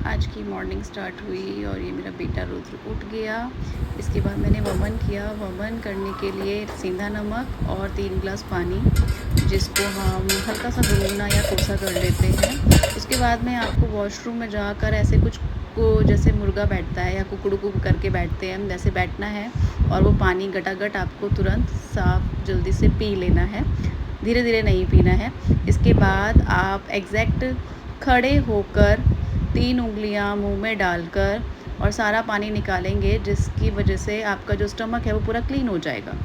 आज की morning start हुई और ये मेरा बेटा रुद्र उठ गया। इसके बाद मैंने वमन किया। वमन करने के लिए सेंधा नमक और 3 ग्लास पानी, जिसको हम हल्का सा गुनगुना या कोसा कर लेते हैं। उसके बाद में आपको वॉशरूम में जाकर ऐसे कुछ को जैसे मुर्गा बैठता है या कुकड़ू कुक करके बैठते हैं, वैसे बैठना है और वो पानी गटागट आपको तुरंत साफ जल्दी से पी लेना है, धीरे धीरे नहीं पीना है। इसके बाद आप एग्जैक्ट खड़े होकर 3 उँगलियाँ मुँह में डालकर और सारा पानी निकालेंगे, जिसकी वजह से आपका जो स्टमक है वो पूरा क्लीन हो जाएगा।